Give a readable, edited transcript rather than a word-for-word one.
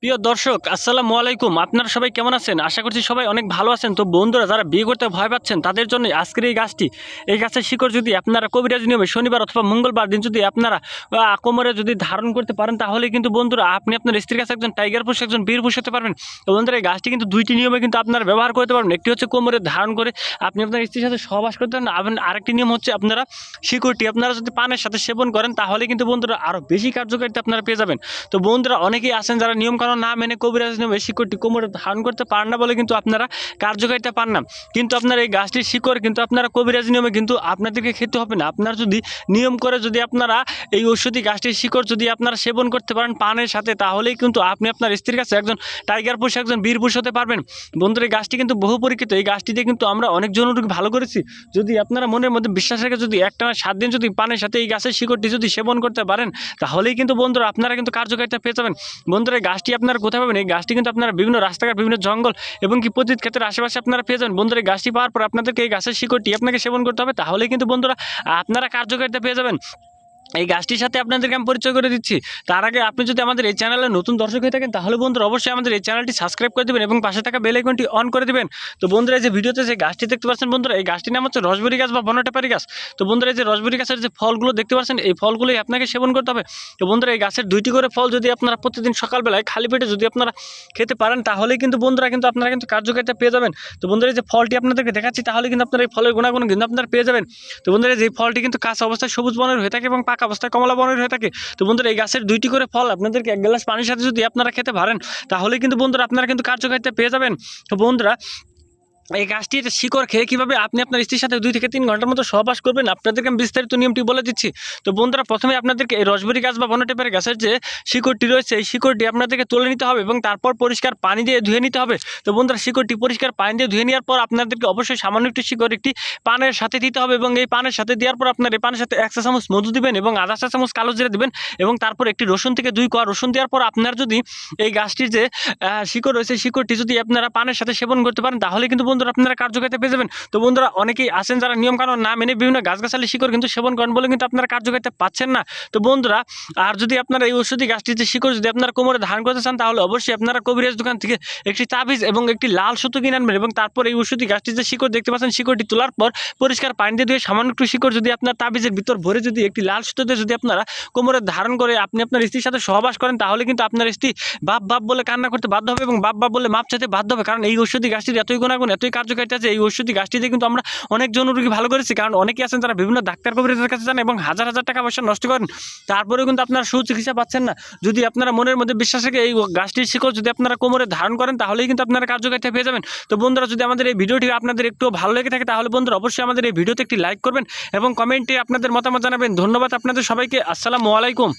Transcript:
প্রিয় দর্শক আসসালামু আলাইকুম। আপনারা সবাই কেমন আছেন? আশা করছি সবাই অনেক ভালো আছেন। তো বন্ধুরা, যারা বিয়ে করতে ভয় পাচ্ছেন তাদের জন্য আজকের এই গাছটি, এই গাছের শিকড় যদি আপনারা কবিরাজি নিয়মে শনিবার অথবা মঙ্গলবার দিন যদি আপনারা কোমরে যদি ধারণ করতে পারেন, তাহলে কিন্তু বন্ধুরা আপনি আপনার স্ত্রীর কাছে একজন টাইগার পুরুষ, একজন বীর পুরুষ হতে পারবেন। তো বন্ধুরা, এই গাছটি কিন্তু দুইটি নিয়মে কিন্তু আপনারা ব্যবহার করতে পারবেন। একটি হচ্ছে কোমরে ধারণ করে আপনি আপনার স্ত্রীর সাথে সহবাস করতে পারেন। আরেকটি নিয়ম হচ্ছে আপনারা শিকড়টি আপনারা যদি পানের সাথে সেবন করেন, তাহলে কিন্তু বন্ধুরা আরও বেশি কার্যকারিতা আপনারা পেয়ে যাবেন। তো বন্ধুরা, অনেকেই আছেন যারা নিয়মকানুন না মেনে কবিরাজ নিয়মে শিকড়টি কোমরে ধারণ করতে পারেন না বলে কিন্তু আপনারা কার্যকারিতা পান না। কিন্তু আপনার এই গাছটির শিকড় কিন্তু আপনারা কবিরাজ নিয়মে কিন্তু আপনাদেরকে খেতে হবে না। আপনারা যদি নিয়ম করে যদি আপনারা এই ঔষধি গাছটির শিকড় যদি আপনারা সেবন করতে পারেন পানের সাথে, তাহলেই কিন্তু আপনি আপনার স্ত্রীর কাছে একজন টাইগার পুরুষ, একজন বীর পুরুষ হতে পারবেন। বন্ধুরা, এই গাছটি কিন্তু বহু পরীক্ষিত। এই গাছটি দিয়ে কিন্তু আমরা অনেক জনরোগী ভালো করেছি। যদি আপনারা মনের মধ্যে বিশ্বাস রেখে যদি একটানা 7 দিন যদি পানের সাথে এই গাছের শিকড়টি যদি সেবন করতে পারেন, তাহলেই কিন্তু বন্ধুরা আপনারা কিন্তু কার্যকারিতা পেয়ে যাবেন। বন্ধুরা, এই গাছটি আপনারা কোথায় পাবেন? এই গাছটি কিন্তু আপনারা বিভিন্ন রাস্তাঘাট, বিভিন্ন জঙ্গল এবং কি পতিত ক্ষেত্রের আশেপাশে আপনারা পেয়ে যাবেন। বন্ধুরা, এই গাছটি পাওয়ার পর আপনাদেরকে এই গাছের শিকড়টি আপনাকে সেবন করতে হবে, তাহলেই কিন্তু বন্ধুরা আপনারা কার্যকারিতা পেয়ে যাবেন। এই গাছটির সাথে আপনাদেরকে আমি পরিচয় করে দিচ্ছি। তার আগে আপনি যদি আমাদের এই চ্যানেলে নতুন দর্শক হয়ে থাকেন, তাহলে বন্ধুরা অবশ্যই আমাদের এই চ্যানেলটি সাবস্ক্রাইব করে দেবেন এবং পাশে থাকা বেল আইকনটি অন করে দেবেন। তো বন্ধুরা, এই যে ভিডিওতে যে গাছটি দেখতে পাচ্ছেন বন্ধুরা, এই গাছটির নাম হচ্ছে রসবেরি গাছ বা বনটেপারি গাছ। তো বন্ধুরা, এই যে রসবেরি গাছের যে ফলগুলো দেখতে পাচ্ছেন, এই ফলগুলোই আপনাকে সেবন করতে হবে। তো বন্ধুরা, এই গাছের 2টি করে ফল যদি আপনারা প্রতিদিন সকালবেলায় খালি পেটে যদি আপনারা খেতে পারেন, তাহলেই কিন্তু বন্ধুরা আপনারা কিন্তু কার্যকারিতা পেয়ে যাবেন। তো বন্ধুরা, এই যে ফলটি আপনাদেরকে দেখাচ্ছি, তাহলে কিন্তু আপনারা এই ফলের গুণাগুণ কিন্তু আপনারা পেয়ে যাবেন। তো বন্ধুরা, যে ফলটি কিন্তু কাঁচা অবস্থায় সবুজ বর্ণের হয়ে থাকে এবং পাকা অবস্থায় কমলা বর্ণের হয়ে থাকে। তো বন্ধুরা, এই গাছের 2টি করে ফল আপনাদেরকে 1 গ্লাস পানির সাথে যদি আপনারা খেতে পারেন, তাহলে কিন্তু বন্ধুরা আপনারা কিন্তু কার্যকারিতা পেয়ে যাবেন। তো বন্ধুরা, এই গাছটির শিকড় খেয়ে কীভাবে আপনি আপনার স্ত্রীর সাথে 2 থেকে 3 ঘন্টার মতো সহবাস করবেন, আপনাদেরকে আমি বিস্তারিত নিয়মটি বলে দিচ্ছি। তো বন্ধুরা, প্রথমে আপনাদেরকে এই রসবেরি গাছ বা বনটেপারি গাছের যে শিকড়টি রয়েছে, এই শিকড়টি আপনাদেরকে তুলে নিতে হবে এবং তারপর পরিষ্কার পানি দিয়ে ধুয়ে নিতে হবে। তো বন্ধুরা, শিকড়টি পরিষ্কার পানি দিয়ে ধুয়ে নেওয়ার পর আপনাদেরকে অবশ্যই সামান্য একটি শিকড় একটি পানের সাথে দিতে হবে এবং এই পানের সাথে দেওয়ার পর আপনার এই পানের সাথে 1 চা চামচ মধু দিবেন এবং আধা চা চামচ কালো জিরা দিবেন এবং তারপর একটি রসুন থেকে 2 কোয়া রসুন দেওয়ার পর আপনার যদি এই গাছটির যে শিকড় রয়েছে, শিকড়টি যদি আপনারা পানের সাথে সেবন করতে পারেন, তাহলে কিন্তু বন্ধুরা আপনারা কার্যকারিতা পেয়ে যাবেন। তো বন্ধুরা, অনেকেই আছেন যারা নিয়মকানুন না মেনে বিভিন্ন গাছগাছালি শিকড় কিন্তু সেবন করেন বলে কিন্তু আপনারা কার্যকারিতা পাচ্ছেন না। তো বন্ধুরা, আর যদি আপনারা এই ঔষধি গাছটির যে শিকড় যদি আপনারা কোমরে ধারণ করতে চান, তাহলে অবশ্যই আপনারা কবিরাজ দোকান থেকে একটি তাবিজ এবং একটি লাল সুতো কিনে আনবেন এবং তারপর এই ঔষধি গাছটির যে শিকড় দেখতে পাচ্ছেন, শিকড়টি তোলার পর পরিষ্কার পানি দিয়ে ধুয়ে সামান্য একটু শিকড় যদি আপনার তাবিজের ভিতর ভরে যদি একটি লাল সুতোতে যদি আপনারা কোমরে ধারণ করে আপনি আপনার স্ত্রীর সাথে সহবাস করেন, তাহলে কিন্তু আপনার স্ত্রী বাপ বাপ বলে কান্না করতে বাধ্য হবে এবং বাপ বাপ বলে মাপ চাইতে বাধ্য হবে। কারণ এই ঔষধি গাছটির এতই গুণাগুণ, এতই কার্যকারিতা আছে। এই ঔষধি গাছটিতে কিন্তু আমরা অনেক জনরোগী ভালো করেছি। কারণ অনেকেই আছেন যারা বিভিন্ন ডাক্তার কবিরাজের কাছে যান এবং হাজার হাজার টাকা পয়সা নষ্ট করেন, তারপরেও কিন্তু আপনারা সুচিকিৎসা পাচ্ছেন না। যদি আপনারা মনের মধ্যে বিশ্বাস রেখে এই গাছটির শিকড় যদি আপনারা কোমরে ধারণ করেন, তাহলেই কিন্তু আপনারা কার্যকারিতা পেয়ে যাবেন। তো বন্ধুরা, যদি আমাদের এই ভিডিওটি আপনাদের একটু ভালো লেগে থাকে, তাহলে বন্ধুরা অবশ্যই আমাদের এই ভিডিওতে একটি লাইক করবেন এবং কমেন্টে আপনাদের মতামত জানাবেন। ধন্যবাদ আপনাদের সবাইকে। আসসালামু আলাইকুম।